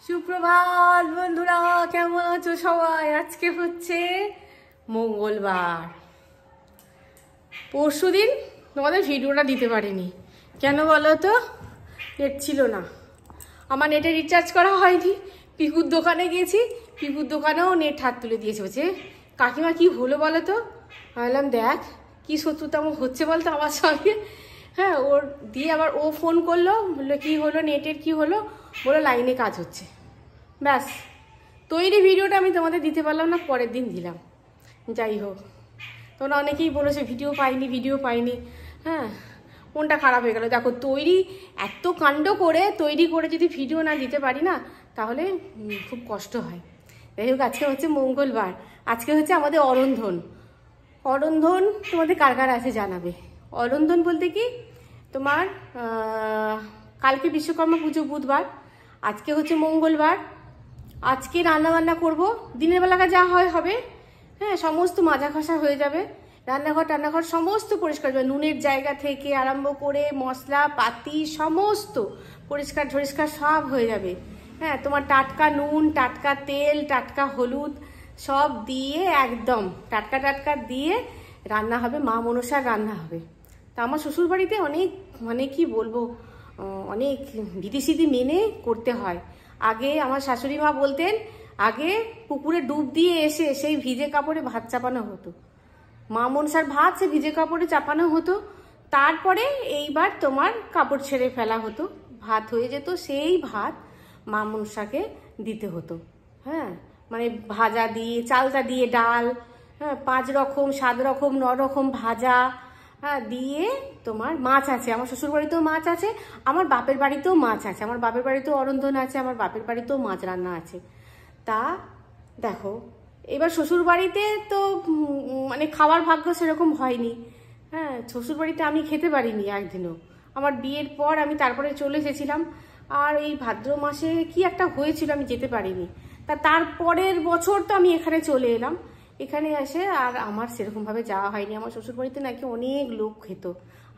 সুপ্রভাত বন্ধুরা, কেমন আছো সবাই? আজকে হচ্ছে মঙ্গলবার। পরশুদিন তোমাদের ভিডিওটা দিতে পারিনি, কেন বলো তো? নেট ছিল না, আমার নেটে রিচার্জ করা হয়নি। পিকুর দোকানে গেছি, পিকুর দোকানেও নেট হাত তুলে দিয়েছে। বলছে কাকিমা কি হলো বলো তো? ভাবলাম দেখ কি শত্রুতা হচ্ছে বলতো আমার সঙ্গে। হ্যাঁ, ওর দিয়ে আবার ও ফোন করলো, বললো কি হলো, নেটের কি হলো? বলো লাইনে কাজ হচ্ছে। ব্যাস, তৈরি ভিডিওটা আমি তোমাদের দিতে পারলাম না, পরের দিন দিলাম। যাই হোক, তোমরা অনেকেই বলেছো ভিডিও পাইনি। হ্যাঁ, মনটা খারাপ হয়ে গেল। দেখো, এত কাণ্ড করে তৈরি করে যদি ভিডিও না দিতে পারি না, তাহলে খুব কষ্ট হয়। যাই হোক, আজকে হচ্ছে মঙ্গলবার, আজকে হচ্ছে আমাদের অরন্ধন। তোমাদের কার কার আছে জানাবে। অরন্ধন বলতে কি, তোমার কালকে বিশ্বকর্মা পুজো বুধবার, আজকে হচ্ছে মঙ্গলবার। আজকে রান্নাবান্না করব, দিনের বেলাকা যা হয় হবে। হ্যাঁ, সমস্ত মাজা ঘষা হয়ে যাবে, রান্নাঘর সমস্ত পরিষ্কার হবে, নুনের জায়গা থেকে আরম্ভ করে মশলা পাতি সমস্ত পরিষ্কার সব হয়ে যাবে। হ্যাঁ, তোমার টাটকা নুন, টাটকা তেল, টাটকা হলুদ সব দিয়ে একদম টাটকা দিয়ে রান্না হবে, মা মনসার রান্না হবে। তা আমার শ্বশুরবাড়িতে অনেক, মানে কি বলবো, অনেক বিধিসিধি মেনে করতে হয়। আগে আমার শাশুড়ি মা বলতেন, আগে পুকুরে ডুব দিয়ে এসে সেই ভিজে কাপড়ে ভাত চাপানো হতো, মা মনসার ভাত সে ভিজে কাপড়ে চাপানো হতো। তারপরে এইবার তোমার কাপড় ছেড়ে ফেলা হতো, ভাত হয়ে যেত, সেই ভাত মা মনসাকে দিতে হতো। হ্যাঁ, মানে ভাজা দিয়ে, চালটা দিয়ে ডাল, হ্যাঁ 5 রকম 7 রকম 9 রকম ভাজা, হ্যাঁ দিয়ে তোমার মাছ আছে, আমার শ্বশুর বাড়িতেও মাছ আছে, আমার বাপের বাড়িতেও মাছ আছে, আমার বাপের বাড়িতেও অরন্ধন আছে, আমার বাপের বাড়িতেও মাছ রান্না আছে। তা দেখো, এবার শ্বশুর বাড়িতে তো মানে খাওয়ার ভাগ্য সেরকম হয়নি। হ্যাঁ, শ্বশুর বাড়িতে আমি খেতে পারিনি একদিনও। আমার বিয়ের পর আমি তারপরে চলে এসেছিলাম, আর এই ভাদ্র মাসে কি একটা হয়েছিল, আমি যেতে পারিনি। তারপরের বছর তো আমি এখানে চলে এলাম, এখানে এসে আর আমার সেরকমভাবে যাওয়া হয়নি। আমার শ্বশুরবাড়িতে নাকি অনেক লোক খেত,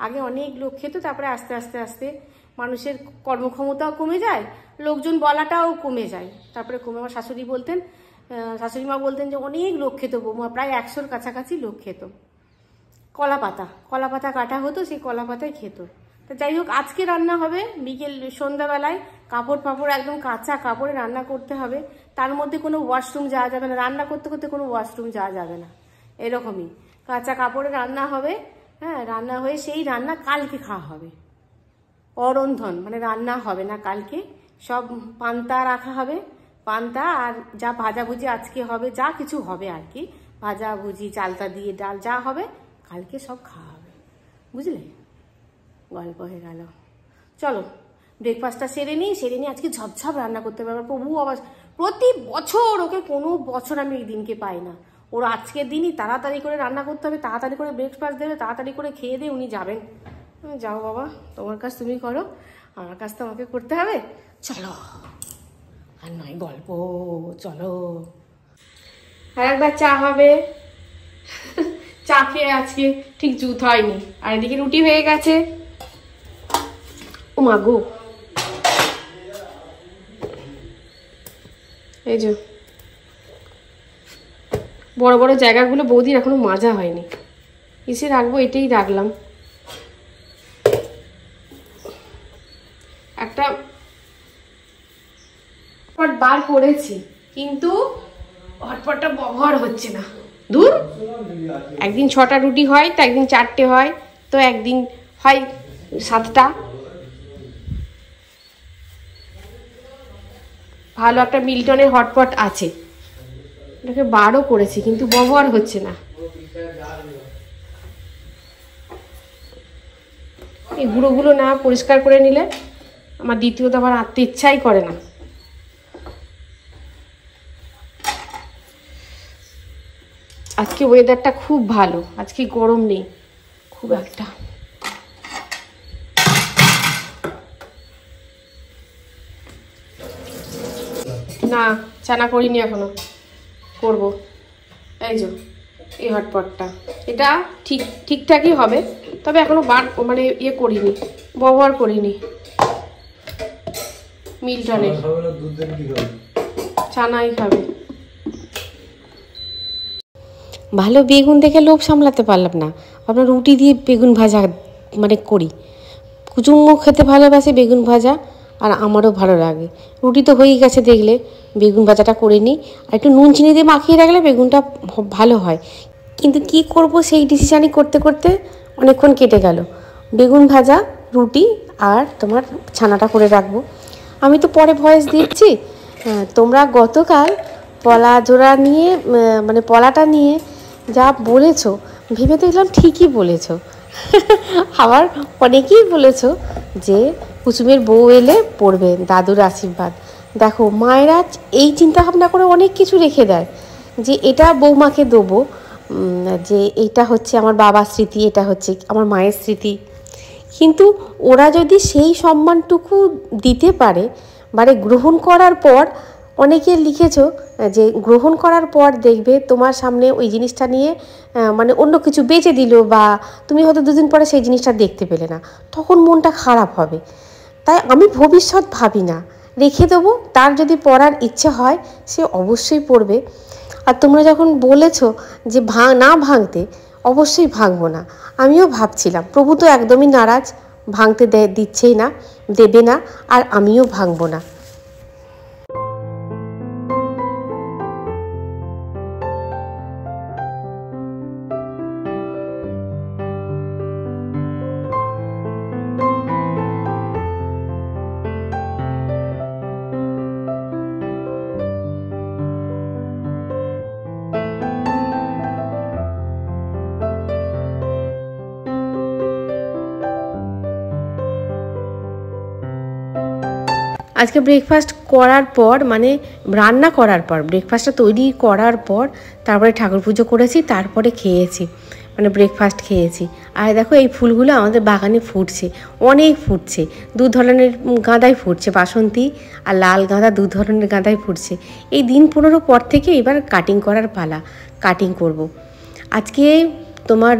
আগে অনেক লোক খেত, তারপরে আস্তে আস্তে মানুষের কর্মক্ষমতাও কমে যায়, লোকজন বলাটাও কমে যায়, তারপরে কমে। আমার শাশুড়ি মা বলতেন যে অনেক লোক খেত বৌমা, প্রায় 100-র কাছাকাছি লোক খেত। কলা পাতা কাটা হতো, সেই কলা পাতায় খেত। তা যাই হোক, আজকে রান্না হবে সন্ধ্যাবেলায়, কাপড় একদম কাঁচা কাপড়ে রান্না করতে হবে, তার মধ্যে কোনো ওয়াশরুম যাওয়া যাবে না, রান্না করতে কোনো ওয়াশরুম যাওয়া যাবে না, এরকমই কাঁচা কাপড়ে রান্না হবে। হ্যাঁ, রান্না হয়ে সেই রান্না কালকে খাওয়া হবে। অরন্ধন মানে রান্না হবে না কালকে, সব পান্তা রাখা হবে, পান্তা আর যা ভাজাভুজি আজকে হবে, যা কিছু হবে আর কি, ভাজাভুজি চালতা দিয়ে ডাল যা হবে কালকে সব খাওয়া হবে, বুঝলে? গল্প হয়ে গেল। চলো ব্রেকফাস্টটা সেরে নিই, আজকে ঝপঝপ রান্না করতে পারবো। প্রভু আবার প্রতি বছর ওকে, কোনো বছর আমি এই দিনকে পাই না। ওর আজকের দিনই তাড়াতাড়ি করে রান্না করতে হবে, তাড়াতাড়ি করে ব্রেকফাস্ট দেবে, তাড়াতাড়ি করে খেয়ে দিয়ে উনি যাবেন। যাও বাবা, তোমার কাজ তুমি করো, আমার কাজ তো আমাকে করতে হবে। চলো, আর নয় গল্প, চলো। আর একবার চা হবে। চা খেয়ে আজকে ঠিক জুত হয়নি, আর এদিকে রুটি হয়ে গেছে। ও মা গো, এই যে বড় বড় জায়গাগুলো বৌদির এখনো মাজা হয়নি, এসে রাখবো, এটাই রাখলাম। একটা বার করেছি, কিন্তু হটপটটা ব্যবহার হচ্ছে না। দূর, একদিন 6টা রুটি হয়, তো একদিন 4টে হয়, তো একদিন হয় 7টা। ভালো একটা মিল্টনের হটপট আছে, এটাকে বারও করেছি, কিন্তু ব্যবহার হচ্ছে না। এই গুঁড়োগুলো না পরিষ্কার করে নিলে আমার দ্বিতীয়ত আবার আনতে ইচ্ছাই করে না। আজকে ওয়েদারটা খুব ভালো, আজকে গরম নেই খুব একটা। না, চানা করিনি এখনো, করব। এই যে এই হটপটটা, এটা ঠিকঠাকই হবে, তবে এখনো মানে করিনি, ব্যবহার করিনি। মিল্টনের চানাই খাবে। ভালো বেগুন দেখে লোভ সামলাতে পারলাম না, আপনার রুটি দিয়ে বেগুন ভাজা মানে করি। কুচুম্বু খেতে ভালোবাসে বেগুন ভাজা, আর আমারও ভালো লাগে। রুটি তো হয়েই গেছে দেখলে, বেগুন ভাজাটা করে নিই, আর একটু নুন চিনি দিয়ে মাখিয়ে রাখলে বেগুনটা ভালো হয়। কিন্তু কি করব সেই ডিসিশানই করতে করতে অনেকক্ষণ কেটে গেল। বেগুন ভাজা, রুটি আর তোমার ছানাটা করে রাখবো। আমি তো পরে ভয়েস দিচ্ছি। তোমরা গতকাল পলা জোড়া নিয়ে মানে পলাটা নিয়ে যা বলেছো, ভেবে দেখলাম ঠিকই বলেছো। আবার অনেকেই বলেছো যে কুসুমের বউ এলে পড়বে দাদুর আশীর্বাদ। দেখো, মায়েরা এই চিন্তা ভাবনা করে অনেক কিছু রেখে দেয় যে এটা বৌমাকে দেবো, যে এটা হচ্ছে আমার বাবার স্মৃতি, এটা হচ্ছে আমার মায়ের স্মৃতি। কিন্তু ওরা যদি সেই সম্মানটুকু দিতে পারে, মানে গ্রহণ করার পর, অনেকে লিখেছো যে গ্রহণ করার পর দেখবে তোমার সামনে ওই জিনিসটা নিয়ে মানে অন্য কিছু বেচে দিল, বা তুমি হয়তো দুদিন পরে সেই জিনিসটা দেখতে পেলে না, তখন মনটা খারাপ হবে। তাই আমি ভবিষ্যৎ ভাবি না, রেখে দেবো। তার যদি পড়ার ইচ্ছে হয় সে অবশ্যই পড়বে। আর তোমরা যখন বলেছো যে না ভাঙতে, অবশ্যই ভাঙবো না। আমিও ভাবছিলাম, প্রভু তো একদমই নারাজ, ভাঙতে দিচ্ছেই না, দেবে না, আর আমিও ভাঙবো না। আজকে ব্রেকফাস্ট করার পর, মানে রান্না করার পর, ব্রেকফাস্টটা তৈরি করার পর তারপরে ঠাকুর পুজো করেছি, তারপরে খেয়েছি, মানে ব্রেকফাস্ট খেয়েছি। আর দেখো এই ফুলগুলো আমাদের বাগানে ফুটছে, অনেক ফুটছে, দু ধরনের গাঁদাই ফুটছে, বাসন্তী আর লাল গাঁদা, দু ধরনের গাঁদাই ফুটছে। এই দিন 15 পর থেকে এবার কাটিং করার পালা, কাটিং করব। আজকে তোমার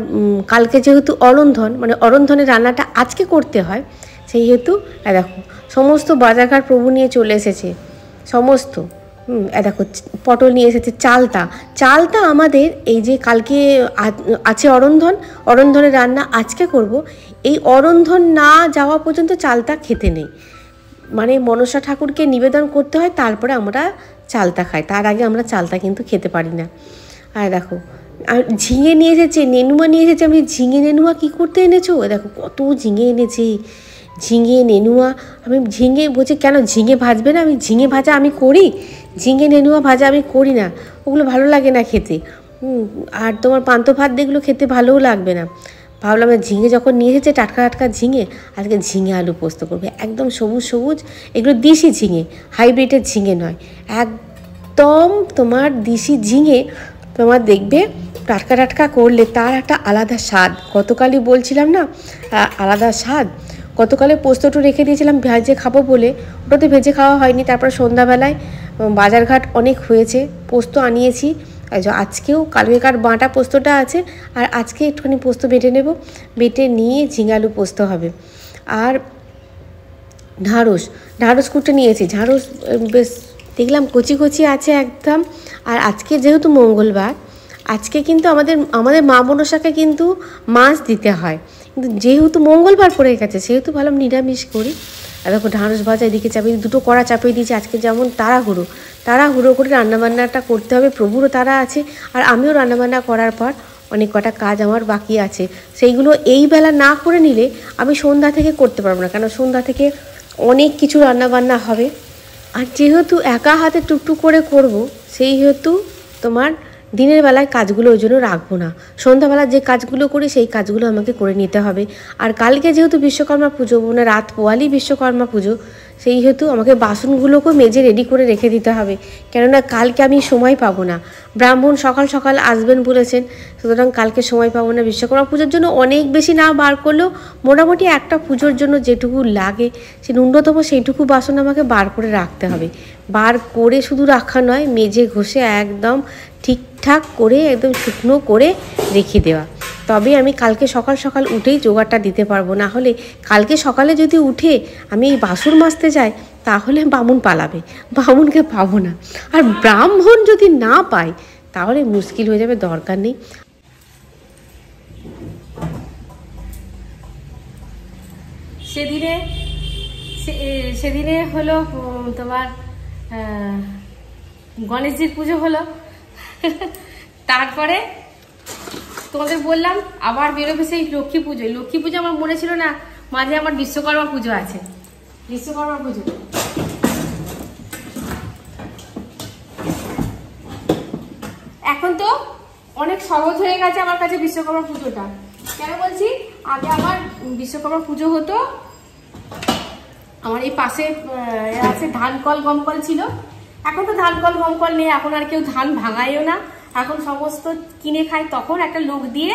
কালকে যেহেতু অরন্ধন, মানে অরন্ধনের রান্নাটা আজকে করতে হয়, সেই হেতু দেখো সমস্ত বাজারঘাট প্রভু নিয়ে চলে এসেছে, সমস্ত। দেখো পটল নিয়ে এসেছে, চালটা আমাদের এই যে কালকে আছে অরন্ধনের রান্না আজকে করব। এই অরন্ধন না যাওয়া পর্যন্ত চালটা খেতে নেই, মানে মনসা ঠাকুরকে নিবেদন করতে হয়, তারপরে আমরা চালটা খাই, তার আগে আমরা চালটা কিন্তু খেতে পারি না। আর দেখো আর ঝিঙে নিয়ে এসেছে, নেনুয়া নিয়ে এসেছে। আমি ঝিঙে নেনুয়া কী করতে এনেছো? দেখো কত ঝিঙে এনেছে, ঝিঙে নেনুয়া। আমি ঝিঙে বলছি কেন ঝিঙে ভাজবে না? আমি ঝিঙে ভাজা আমি করি, ঝিঙে নেনুয়া ভাজা আমি করি না, ওগুলো ভালো লাগে না খেতে। আর তোমার পান্তা ভাত যেগুলো খেতে ভালোও লাগবে না। ভাবলাম ঝিঙে যখন নিয়ে এসেছে, টাটকা টাটকা ঝিঙে, আজকে ঝিঙে আলু পোস্ত করবে, একদম সবুজ সবুজ। এগুলো দেশি ঝিঙে, হাইব্রিডের ঝিঙে নয়, একদম তোমার দেশি ঝিঙে। তোমার দেখবে টাটকা টাটকা করলে তার একটা আলাদা স্বাদ। গতকালই বলছিলাম না, আলাদা স্বাদ। গতকালে পোস্তটা রেখে দিয়েছিলাম ভেজে খাবো বলে, ওটা তো ভেজে খাওয়া হয়নি। তারপর সন্ধ্যাবেলায় বাজারঘাট অনেক হয়েছে, পোস্ত আনিয়েছি। আজকেও কালকেকার বাটা পোস্তটা আছে, আর আজকে একটুখানি পোস্ত বেটে নেব, বেটে নিয়ে ঝিঙালু পোস্ত হবে। আর ঢ্যাঁড়স কুটে নিয়েছি, ঢ্যাঁড়স বেশ দেখলাম কচি কচি আছে একদম। আর আজকে যেহেতু মঙ্গলবার, আজকে কিন্তু আমাদের মা মনসাকে কিন্তু মাছ দিতে হয়, কিন্তু যেহেতু মঙ্গলবার পড়ে গেছে সেহেতু ভাবলাম নিরামিষ করি। আর দেখো ঢ্যাঁড়স ভাজা এদিকে চাপিয়ে, দুটো কড়া চাপিয়ে দিয়েছি। আজকে যেমন তাড়াহুড়ো করে রান্নাবান্নাটা করতে হবে, প্রভুরও তারা আছে, আর আমিও রান্নাবান্না করার পর অনেক কটা কাজ আমার বাকি আছে, সেইগুলো এই বেলা না করে নিলে আমি সন্ধ্যা থেকে করতে পারবো না, কেন সন্ধ্যা থেকে অনেক কিছু রান্নাবান্না হবে। আর যেহেতু একা হাতে টুকটুক করে করব, সেই হেতু তোমার দিনের বেলায় কাজগুলো ওই জন্য রাখবো না, সন্ধ্যাবেলা যে কাজগুলো করি সেই কাজগুলো আমাকে করে নিতে হবে। আর কালকে যেহেতু বিশ্বকর্মা পুজো, মানে রাত পোয়ালি বিশ্বকর্মা পুজো, সেই হেতু আমাকে বাসনগুলোকেও মেজে রেডি করে রেখে দিতে হবে, কেননা কালকে আমি সময় পাবো না। ব্রাহ্মণ সকাল সকাল আসবেন বলেছেন, সুতরাং কালকে সময় পাবো না। বিশ্বকর্মা পুজোর জন্য অনেক বেশি না বার করলেও মোটামুটি একটা পুজোর জন্য যেটুকু লাগে সে ন্যূনতম সেইটুকু বাসন আমাকে বার করে রাখতে হবে। বার করে শুধু রাখা নয়, মেজে ঘষে একদম ঠিকঠাক করে একদম শুকনো করে রেখে দেওয়া, তবে আমি কালকে সকাল সকাল উঠেই জোগাড়টা দিতে পারবো। না হলে কালকে সকালে যদি উঠে আমি এই বাসন মাজতে যাই, তাহলে বামুন পালাবে, বামুনকে পাবো না। আর ব্রাহ্মণ যদি না পাই তাহলে মুশকিল হয়ে যাবে, দরকার নেই। সেদিনে হলো তোমার গণেশজির পুজো হলো। তারপরে তোমাদের বললাম আবার বেরোবে সেই লক্ষ্মী পুজো। লক্ষ্মী পুজো আমার মনে ছিল না, মাঝে আমার বিশ্বকর্মা পুজো আছে। বিশ্বকর্মা পুজো এখন তো অনেক সহজ হয়ে গেছে আমার কাছে বিশ্বকর্মা পুজোটা। কেন বলছি, আগে আমার বিশ্বকর্মা পুজো হতো, আমার এই পাশে আছে ধান কল গমকল ছিল। এখন তো ধান কল গমকল নেই, এখন আর কেউ ধান ভাঙায়ও না, এখন সমস্ত কিনে খায়। তখন একটা লোক দিয়ে,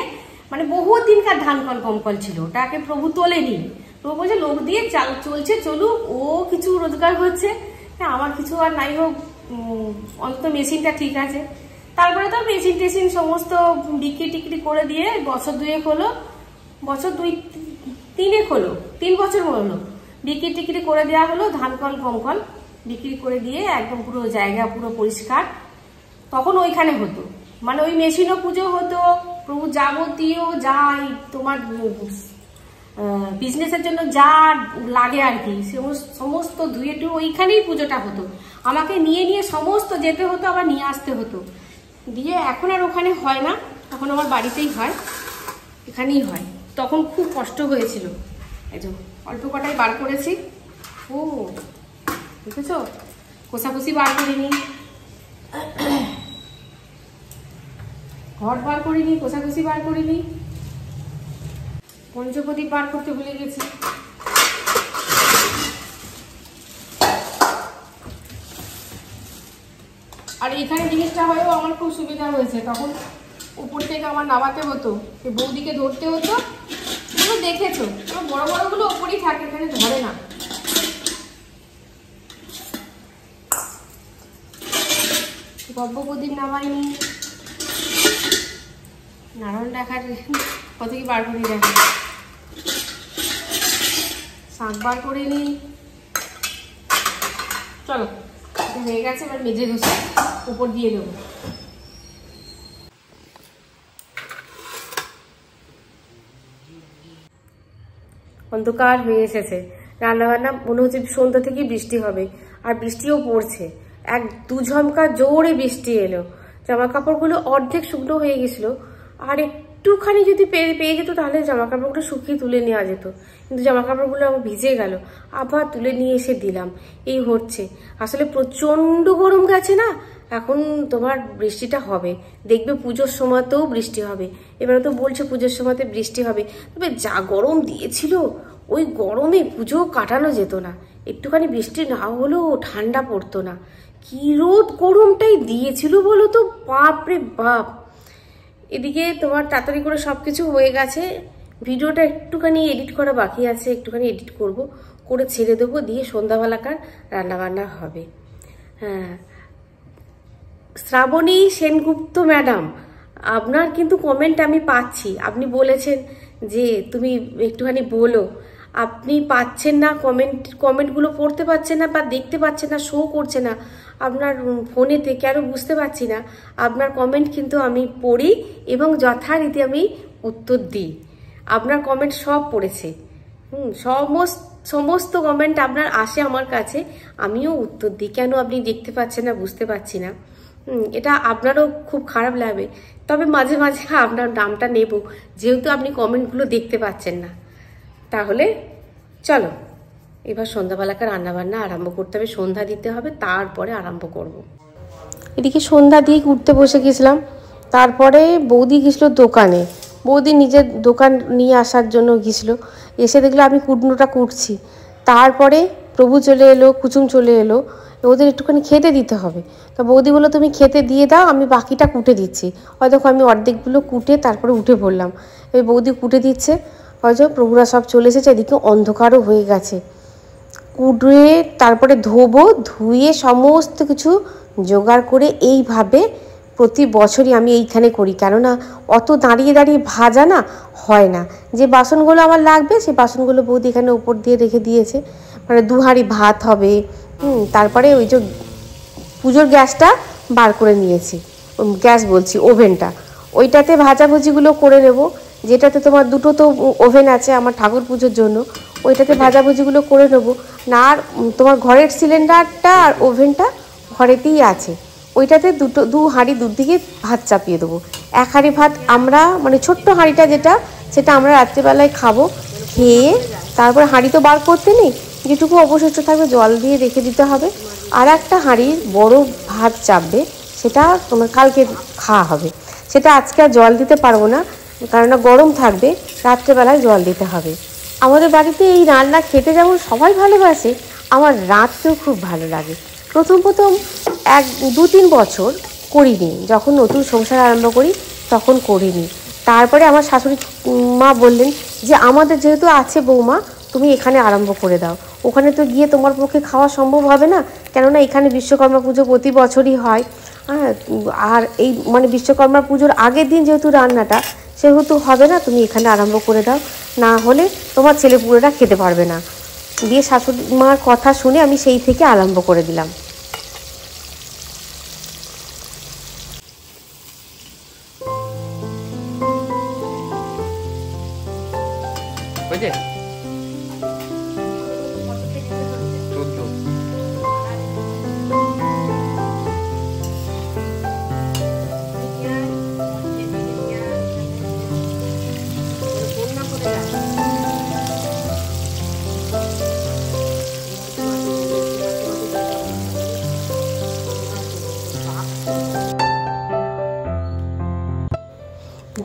মানে বহু দিনকার ধান কল গমকল ছিল, ওটাকে প্রভু তোলেনি। প্রভু বলছে লোক দিয়ে চলছে, চলুক, ও কিছু রোজগার হচ্ছে, আমার কিছু আর নাই হোক, অন্তত মেশিনটা ঠিক আছে। তারপরে তো মেশিন টেশিন সমস্ত বিক্রি টিক্রি করে দিয়ে বছর দুয়েক হলো, বছর তিনেক হলো, 3 বছর হলো, বিক্রি টিক্রি করে দেওয়া হলো। ধান কল গমকল বিক্রি করে দিয়ে একদম পুরো জায়গা পুরো পরিষ্কার। তখন ওইখানে হতো, মানে ওই মেশিনও পুজো হতো, প্রভু যাবতীয় যাই তোমার বিজনেসের জন্য যা লাগে আর কি সমস্ত ধুয়ে টুয়ে ওইখানেই পুজোটা হতো। আমাকে নিয়ে নিয়ে সমস্ত যেতে হতো, আবার নিয়ে আসতে হতো। দিয়ে এখন আর ওখানে হয় না, এখন আমার বাড়িতেই হয়, এখানেই হয়। তখন খুব কষ্ট হয়েছিল। এই যে অল্প কটাই বার করেছি। ও দেখেছো, কোষাকুষি বার করিনি, ঘট বার করিনি, কোষাকুষি বার করিনি, পঞ্চপ্রদীপ বার করতে ভুলে গেছি। আর এখানে জিনিসটা হয়েও আমার খুব সুবিধা হয়েছে, তখন উপর থেকে আমার নামাতে হতো, বৌদিকে ধরতে হতো। তুমি দেখেছো বড় বড়গুলো ওপরেই থাকে, এখানে ধরে না। গব্য প্রদীপ নামাইনি, নারায়ণ দেখার কত কি বার করে দেখা, শাঁখ বার করে নি। চলো হয়ে গেছে, এবার মেজে ধুসে উপর দিয়ে দেবো। অন্ধকার হয়ে এসেছে, রান্নাবান্না মনে হচ্ছে সন্ধ্যা থেকেই বৃষ্টি হবে, আর বৃষ্টিও পড়ছে। 1-2 ঝমকা জোরে বৃষ্টি এলো, জামা কাপড়গুলো অর্ধেক শুকনো হয়ে গেছিলো, আর একটুখানি যদি পেয়ে যেত তাহলে জামা কাপড়গুলো শুকিয়ে তুলে নেওয়া যেত, কিন্তু জামা কাপড়গুলো আমার ভিজে গেল, আবার তুলে নিয়ে এসে দিলাম। এই হচ্ছে, আসলে প্রচন্ড গরম গেছে না, এখন তোমার বৃষ্টিটা হবে, দেখবে পুজোর সময়তেও বৃষ্টি হবে। এবারে তো বলছে পুজোর সময়তে বৃষ্টি হবে, তবে যা গরম দিয়েছিল ওই গরমে পুজো কাটানো যেত না, একটুখানি বৃষ্টি না হলেও ঠান্ডা পড়তো না। কি রোদ গরমটাই দিয়েছিল বলো তো, বাপরে বাপ। এদিকে তোমার তাড়াতাড়ি করে সবকিছু হয়ে গেছে, ভিডিওটা একটুখানি এডিট করা বাকি আছে, একটুখানি এডিট করব, করে ছেড়ে দেবো, দিয়ে সন্ধ্যাবেলাকার রান্নাবান্না হবে। হ্যাঁ, শ্রাবণী সেনগুপ্ত ম্যাডাম, আপনার কিন্তু কমেন্ট আমি পাচ্ছি, আপনি বলেছেন যে তুমি একটুখানি বলো, আপনি পাচ্ছেন না কমেন্টগুলো পড়তে পারছেন না বা দেখতে পাচ্ছেন না, শো করছে না আপনার ফোনেতে, কেন বুঝতে পারছি না। আপনার কমেন্ট কিন্তু আমি পড়ি এবং যথারীতি আমি উত্তর দিই, আপনার কমেন্ট সব পড়েছে, সমস্ত কমেন্ট আপনার আসে আমার কাছে, আমিও উত্তর দিই। কেন আপনি দেখতে পাচ্ছেন না বুঝতে পারছি না, এটা আপনারও খুব খারাপ লাগবে, তবে মাঝে মাঝে আপনার নামটা নেব, যেহেতু আপনি কমেন্টগুলো দেখতে পাচ্ছেন না। তাহলে চলো এবার সন্ধ্যাবেলাকার রান্নাবান্না আরম্ভ করতে হবে, সন্ধ্যা দিতে হবে, তারপরে আরম্ভ করব। এদিকে সন্ধ্যা দিয়ে উঠতে বসে গেছিলাম, তারপরে বৌদি গেছিলো দোকানে, বৌদি নিজের দোকান নিয়ে আসার জন্য গেছিলো, এসে দেখলো আমি কুটনোটা কুটছি। তারপরে প্রভু চলে এলো, কুচুম চলে এলো, ওদের একটুখানি খেতে দিতে হবে। তো বৌদি বললো তুমি খেতে দিয়ে দাও, আমি বাকিটা কুটে দিচ্ছি। হয়তো আমি অর্ধেকগুলো কুটে তারপরে উঠে পড়লাম, এই বৌদি কুটে দিচ্ছে। হয়তো প্রভুরা সব চলে এসেছে, এদিকে অন্ধকারও হয়ে গেছে। কুটে তারপরে ধোবো, ধুয়ে সমস্ত কিছু জোগাড় করে এইভাবে প্রতি বছরই আমি এইখানে করি, কেননা অত দাঁড়িয়ে দাঁড়িয়ে ভাজা না হয় না। যে বাসনগুলো আমার লাগবে সেই বাসনগুলো বৌদি এখানে উপর দিয়ে রেখে দিয়েছে, মানে 2 হাঁড়ি ভাত হবে, তারপরে ওই যে পুজোর গ্যাসটা বার করে নিয়েছি, গ্যাস বলছি ওভেনটা, ওইটাতে ভাজাভুজিগুলো করে নেব। যেটাতে তোমার দুটো তো ওভেন আছে আমার ঠাকুর পুজোর জন্য, ওইটাতে ভাজাভুজিগুলো করে নেব না। আর তোমার ঘরের সিলিন্ডারটা আর ওভেনটা ঘরেতেই আছে, ওইটাতে দু হাঁড়ি দুদিকে ভাত চাপিয়ে দেবো। এক হাঁড়ি ভাত আমরা মানে ছোট্ট হাঁড়িটা যেটা, সেটা আমরা রাত্রিবেলায় খাবো, খেয়ে তারপর হাঁড়ি তো বার করতে নেই, যেটুকু অবশিষ্ট থাকবে জল দিয়ে রেখে দিতে হবে। আর একটা হাঁড়ির বড় ভাত চাপবে, সেটা তোমার কালকে খাওয়া হবে। সেটা আজকে আর জল দিতে পারবো না, কেননা গরম থাকবে, রাত্রেবেলায় জল দিতে হবে। আমাদের বাড়িতে এই রান্না খেতে যেমন সবাই ভালোবাসে, আমার রাঁধতেও খুব ভালো লাগে। প্রথম 2-3 বছর করিনি, যখন নতুন সংসার আরম্ভ করি তখন করিনি। তারপরে আমার শাশুড়ি মা বললেন যে আমাদের যেহেতু আছে বৌমা, তুমি এখানে আরম্ভ করে দাও, ওখানে তো গিয়ে তোমার পক্ষে খাওয়া সম্ভব হবে না, কেননা এখানে বিশ্বকর্মা পুজো প্রতি বছরই হয়। হ্যাঁ, আর এই মানে বিশ্বকর্মা পুজোর আগের দিন যেহেতু রান্নাটা, সেহেতু হবে না, তুমি এখানে আরম্ভ করে দাও, না হলে তোমার ছেলেপুলেরা খেতে পারবে না। দিয়ে শাশুড়ি মার কথা শুনে আমি সেই থেকে আরম্ভ করে দিলাম।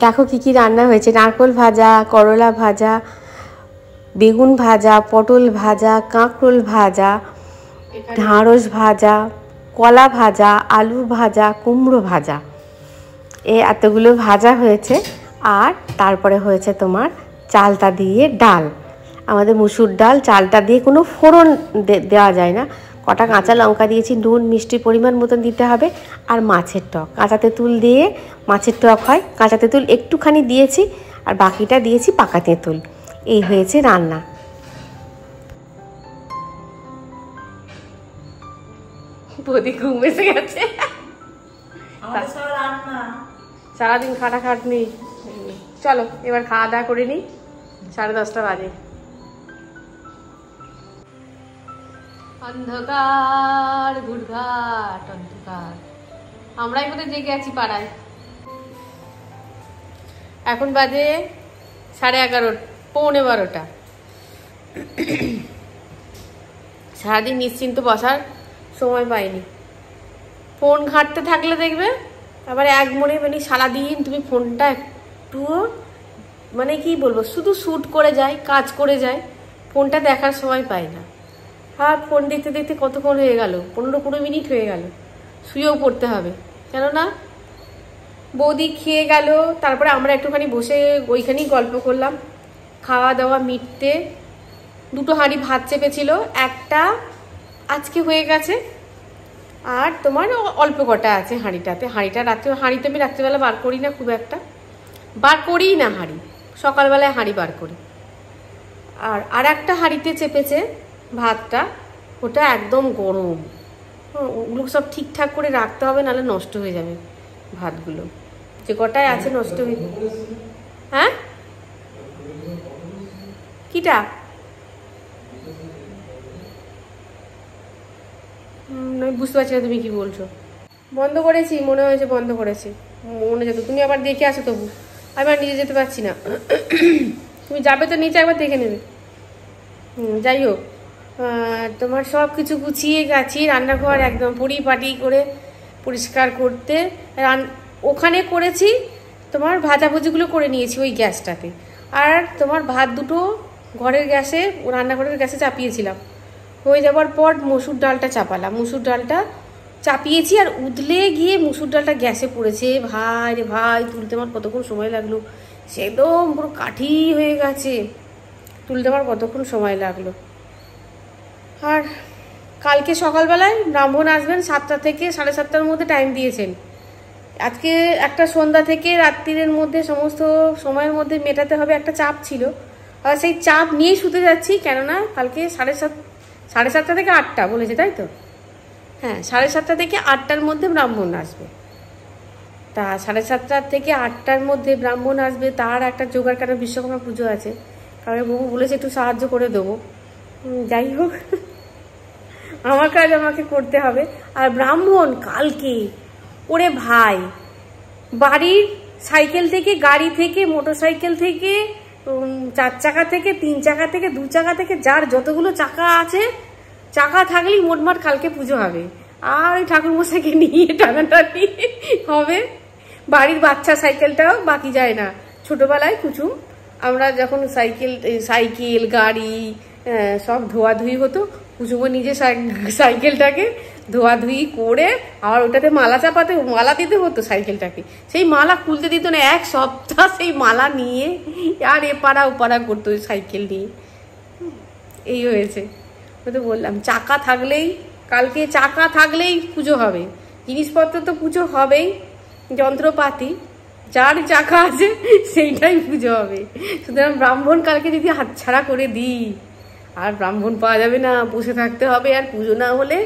দেখো কী কী রান্না হয়েছে, নারকোল ভাজা, করলা ভাজা, বেগুন ভাজা, পটল ভাজা, কাঁকরোল ভাজা, ঢ্যাঁড়স ভাজা, কলা ভাজা, আলু ভাজা, কুমড়ো ভাজা, এতগুলো ভাজা হয়েছে। আর তারপরে হয়েছে তোমার চালতা দিয়ে ডাল, আমাদের মুসুর ডাল, চালটা দিয়ে কোনো ফোড়ন দেওয়া যায় না। কটা কাঁচা লঙ্কা দিয়েছি, নুন মিষ্টির পরিমাণ মতন দিতে হবে। আর মাছের টক, কাঁচা তেঁতুল দিয়ে মাছের টক হয়, কাঁচা তেঁতুল একটুখানি দিয়েছি আর বাকিটা দিয়েছি পাকা তেঁতুল। এই হয়েছে রান্না। বৌদি ঘুম এসে গেছে, সারাদিন খাটাখাটনি। চলো এবার খাওয়া দাওয়া করে নিই, 10:30 বাজে। অন্ধকার ঘুটঘাট অন্ধকার, আমরাই বোধহয় জেগে আছি পাড়ায়। এখন বাজে 11:30, 11:45। সারাদিন নিশ্চিন্ত বসার সময় পাইনি। ফোন ঘাঁটতে থাকলে দেখবে আবার এক মনে মানে সারাদিন তুমি ফোনটা একটুও মানে কি বলবো, শুধু শ্যুট করে যায়, কাজ করে যায়, ফোনটা দেখার সময় পাই না। আর ফোন দেখতে দেখতে কতক্ষণ হয়ে গেল, 15-20 মিনিট হয়ে গেল। শুয়েও পড়তে হবে, কেননা বৌদি খেয়ে গেল, তারপরে আমরা একটুখানি বসে ওইখানেই গল্প করলাম। খাওয়া দাওয়া মিটতে 2 হাঁড়ি ভাত চেপেছিল, একটা আজকে হয়ে গেছে, আর তোমার অল্প কটা আছে হাঁড়িটাতে। হাঁড়িতে আমি রাত্রিবেলা বার করি না, খুব একটা বার করিই না হাঁড়ি, সকালবেলায় হাঁড়ি বার করি। আর একটা হাঁড়িতে চেপেছে ভাতটা, ওটা একদম গরম। ওগুলো সব ঠিকঠাক করে রাখতে হবে, নাহলে নষ্ট হয়ে যাবে ভাতগুলো, যে কটায় আছে নষ্ট হয়ে। হ্যাঁ কিটা বুঝতে পারছি না তুমি কি বলছো। বন্ধ করেছি, মনে হয়েছে বন্ধ করেছি, মনে যেত। তুমি আবার দেখে আসো, তবু আমি আর নিজে যেতে পারছি না। তুমি যাবে তো নিচে, একবার দেখে নেবে। যাই হোক, তোমার সব কিছু গুছিয়ে গেছি, রান্নাঘর একদম পরিপাটি করে পরিষ্কার করতে। ওখানে করেছি তোমার ভাজাভুজিগুলো করে নিয়েছি ওই গ্যাসটাতে। আর তোমার ভাত দুটো ঘরের গ্যাসে, রান্নাঘরের গ্যাসে চাপিয়েছিলাম। হয়ে যাওয়ার পর মসুর ডালটা চাপালাম, মুসুর ডালটা চাপিয়েছি, আর উদলে গিয়ে মুসুর ডালটা গ্যাসে পড়েছে। ভাই রে ভাই, তুলতে আমার কতক্ষণ সময় লাগলো, সে একদম পুরো কাঠি হয়ে গেছে, তুলতে আমার কতক্ষণ সময় লাগলো। আর কালকে সকালবেলায় ব্রাহ্মণ আসবেন 7টা থেকে 7:30টার মধ্যে টাইম দিয়েছেন। আজকে একটা সন্ধ্যা থেকে রাত্রির মধ্যে সমস্ত সময়ের মধ্যে মেটাতে হবে, একটা চাপ ছিল। আর সেই চাপ নিয়েই শুতে যাচ্ছি, কেননা কালকে 7:30 থেকে 8টা বলেছে, তাই তো? হ্যাঁ, 7:30 থেকে 8টার মধ্যে ব্রাহ্মণ আসবে। তা 7:30 থেকে 8টার মধ্যে ব্রাহ্মণ আসবে, তার একটা জোগাড়, কারণ বিশ্বকর্মা পুজো আছে। কারণ বাবু বলেছে একটু সাহায্য করে দেবো। যাই হোক, আমার কাজ আমাকে করতে হবে। আর ব্রাহ্মণ কালকে, ওরে ভাই, বাড়ির সাইকেল থেকে, গাড়ি থেকে, মোটর সাইকেল থেকে, 4 চাকা থেকে, 3 চাকা থেকে, 2 চাকা থেকে, যার যতগুলো চাকা আছে, চাকা থাকলেই মোটমাট কালকে পুজো হবে। আর ওই ঠাকুরমশাইকে নিয়ে টানাটানি হবে। বাড়ির বাচ্চা সাইকেলটাও বাকি যায় না। ছোটবেলায় কুচুম আমরা যখন সাইকেল গাড়ি সব ধোয়াধুয়ি হতো, কুচুমো নিজে সাইকেলটাকে ধোয়াধুয়ি করে আর ওটাতে মালা দিতে হতো সাইকেলটাকে। সেই মালা খুলতে দিত না, 1 সপ্তাহ সেই মালা নিয়ে আর এপাড়া ওপাড়া করতো সাইকেল নিয়ে। এই হয়েছে। আমি তো বললাম চাকা থাকলেই, কালকে চাকা থাকলেই পুজো হবে। জিনিসপত্র তো পুজো হবেই, যন্ত্রপাতি, যার চাকা আছে সেইটাই পুজো হবে। সুতরাং ব্রাহ্মণ কালকে যদি হাতছাড়া করে দিই, আর ব্রাহ্মণ পাওয়া যাবে না, বসে থাকতে হবে। আর পুজো না হলে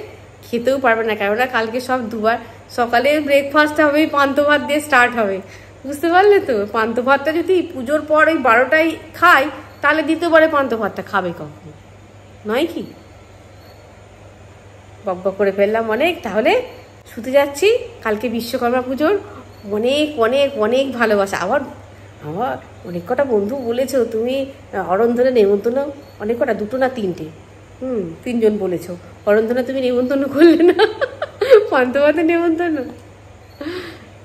খেতেও পারবে না, কেননা কালকে সব দুবার সকালে ব্রেকফাস্ট হবে, পান্তা ভাত দিয়ে স্টার্ট হবে। বুঝতে পারলে তো? পান্তা ভাতটা যদি পুজোর পর ওই 12টায় খাই, তাহলে দ্বিতীয়বারে পান্তা ভাতটা খাবে কখন? নয় কি? বকবক করে ফেললাম অনেক। তাহলে শুতে যাচ্ছি। কালকে বিশ্বকর্মা পুজোর অনেক অনেক অনেক ভালোবাসা। আবার অনেক কটা বন্ধু বলেছো তুমি অরন্ধনে নেমন্তন্ন, অনেক কটা, 2টো না 3টে, 3জন বলেছো। অরন্ধনে তুমি নেমন্তন্ন করলে না, পান্তা ভাতে নেমন্তন্ন।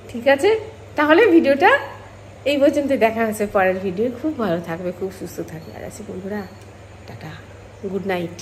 ঠিক আছে, তাহলে ভিডিওটা এই পর্যন্ত। দেখা হচ্ছে পরের ভিডিও। খুব ভালো থাকবে, খুব সুস্থ থাকবে। আর আছে বন্ধুরা, টাটা, গুড নাইট।